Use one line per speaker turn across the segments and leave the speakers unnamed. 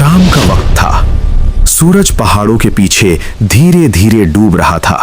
शाम का वक्त था। सूरज पहाड़ों के पीछे धीरे धीरे डूब रहा था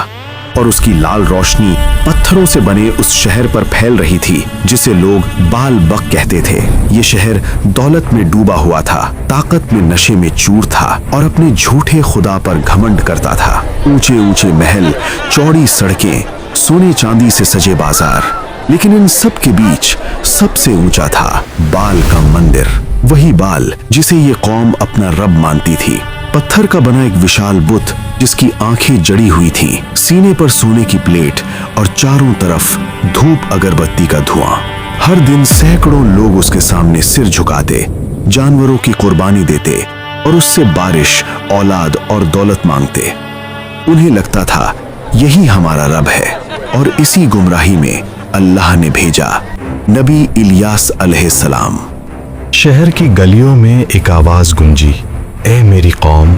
और उसकी लाल रोशनी पत्थरों से बने उस शहर पर फैल रही थी जिसे लोग बाल बक कहते थे। ये शहर दौलत में डूबा हुआ था, ताकत में नशे में चूर था और अपने झूठे खुदा पर घमंड करता था। ऊंचे ऊंचे महल, चौड़ी सड़कें, सोने चांदी से सजे बाजार, लेकिन इन सब के बीच सबसे ऊंचा था बाल का मंदिर। वही बाल जिसे ये कौम अपना रब मानती थी। पत्थर का बना एक विशाल बुत जिसकी आंखें जड़ी हुई थी, सीने पर सोने की प्लेट और चारों तरफ धूप अगरबत्ती का धुआं। हर दिन सैकड़ों लोग उसके सामने सिर झुकाते, जानवरों की कुर्बानी देते और उससे बारिश, औलाद और दौलत मांगते। उन्हें लगता था यही हमारा रब है और इसी गुमराही में अल्लाह ने भेजा नबी इलियास अलैहिस्सलाम।
शहर की गलियों में एक आवाज गूंजी, ए मेरी कौम,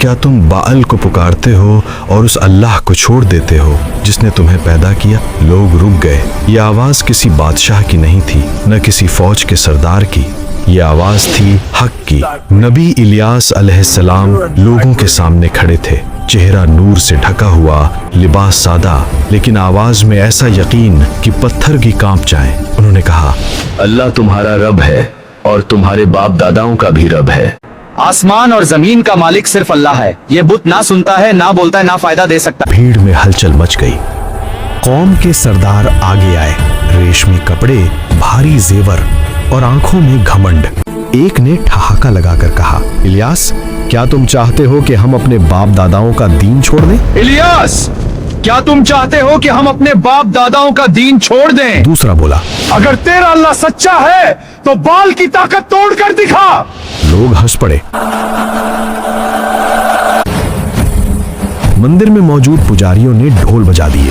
क्या तुम बाल को पुकारते हो और उस अल्लाह को छोड़ देते हो जिसने तुम्हें पैदा किया? लोग रुक गए। यह आवाज किसी बादशाह की नहीं थी, न किसी फौज के सरदार की। यह आवाज थी हक की। नबी इलियास अलैहिस्सलाम लोगों के सामने खड़े थे, चेहरा नूर से ढका हुआ, लिबास सादा, लेकिन आवाज में ऐसा यकीन कि पत्थर भी कांप जाए। उन्होंने कहा,
अल्लाह तुम्हारा रब है और तुम्हारे बाप दादाओं का भी रब है।
आसमान और जमीन का मालिक सिर्फ अल्लाह है। ये बुत ना सुनता है, ना बोलता है, ना फायदा दे सकता।
भीड़ में हलचल मच गई। कौम के सरदार आगे आए, रेशमी कपड़े, भारी जेवर और आंखों में घमंड। एक ने ठहाका लगाकर कहा, इलियास, क्या तुम चाहते हो कि हम अपने बाप दादाओं का दीन छोड़ दें?
इलियास, क्या तुम चाहते हो कि हम अपने बाप दादाओं का दीन छोड़ दें?
दूसरा बोला,
अगर तेरा अल्लाह सच्चा है तो बाल की ताकत तोड़ कर दिखा।
लोग हंस पड़े। मंदिर में मौजूद पुजारियों ने ढोल बजा दिए।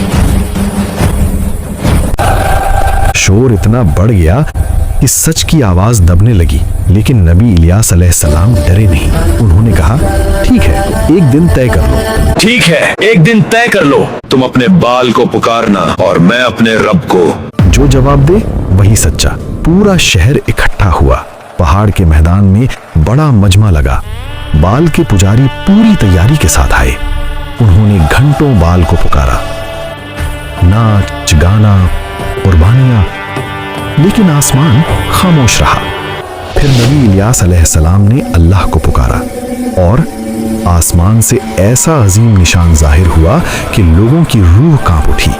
शोर इतना बढ़ गया कि सच की आवाज दबने लगी, लेकिन नबी इलियास अलैहिस्सलाम डरे नहीं। उन्होंने कहा, ठीक है, एक दिन तय कर लो।
ठीक है, एक दिन तय कर लो। तुम अपने बाल को पुकारना और मैं अपने रब को।
जो जवाब दे वही सच्चा। पूरा शहर इकट्ठा हुआ। पहाड़ के मैदान में बड़ा मजमा लगा। बाल के पुजारी पूरी तैयारी के साथ आए। उन्होंने घंटों बाल को पुकारा, नाच गाना, कुर्बानियां, लेकिन आसमान खामोश रहा। फिर नबी इलियास अलैहिस्सलाम ने अल्लाह को पुकारा और आसमान से ऐसा अजीम निशान जाहिर हुआ कि लोगों की रूह कांप उठी।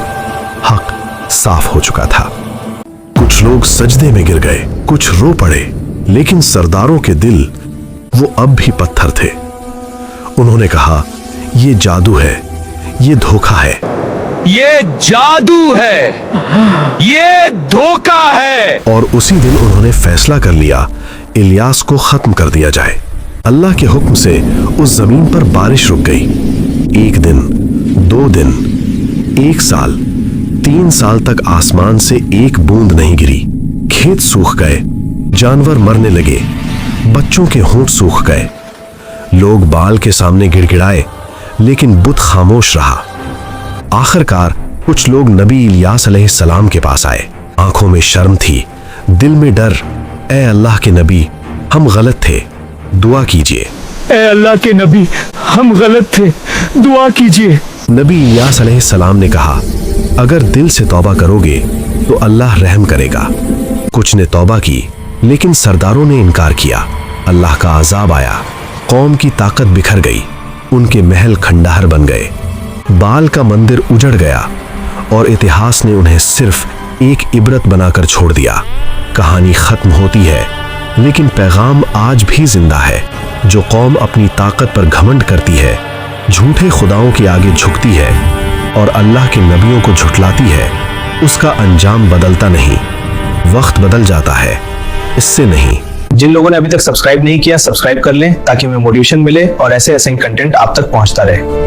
हक साफ हो चुका था।
कुछ लोग सजदे में गिर गए, कुछ रो पड़े, लेकिन सरदारों के दिल वो अब भी पत्थर थे। उन्होंने कहा, ये जादू है, ये धोखा है।
ये जादू है, ये धोखा है।
और उसी दिन उन्होंने फैसला कर लिया, इलियास को खत्म कर दिया जाए। अल्लाह के हुक्म से उस जमीन पर बारिश रुक गई। एक दिन, 2 दिन, 1 साल, 3 साल तक आसमान से एक बूंद नहीं गिरी। खेत सूख गए, जानवर मरने लगे, बच्चों के होंठ सूख गए। लोग बाल के सामने गिड़गिड़ाए, लेकिन बुत खामोश रहा। आखिरकार कुछ लोग नबी इलियास अलैहिस्सलाम के पास आए। आंखों में शर्म थी, दिल में डर। ए अल्लाह के नबी, हम गलत थे, दुआ कीजिए।
ए अल्लाह के नबी, हम गलत थे, दुआ कीजिए।
नबी इलियास अलैहिस्सलाम ने कहा, अगर दिल से तौबा करोगे तो अल्लाह रहम करेगा। कुछ ने तौबा की, लेकिन सरदारों ने इनकार किया। अल्लाह का अजाब आया, कौम की ताकत बिखर गई, उनके महल खंडहर बन गए, बाल का मंदिर उजड़ गया और इतिहास ने उन्हें सिर्फ एक इबरत बनाकर छोड़ दिया। कहानी खत्म होती है, लेकिन पैगाम आज भी जिंदा है। जो कौम अपनी ताकत पर घमंड करती है, झूठे खुदाओं के आगे झुकती है और अल्लाह के नबियों को झुठलाती है, उसका अंजाम बदलता नहीं, वक्त बदल जाता है, इससे नहीं।
जिन लोगों ने अभी तक सब्सक्राइब नहीं किया, सब्सक्राइब कर लें ताकि हमें मोटिवेशन मिले और ऐसे कंटेंट आप तक पहुंचता रहे।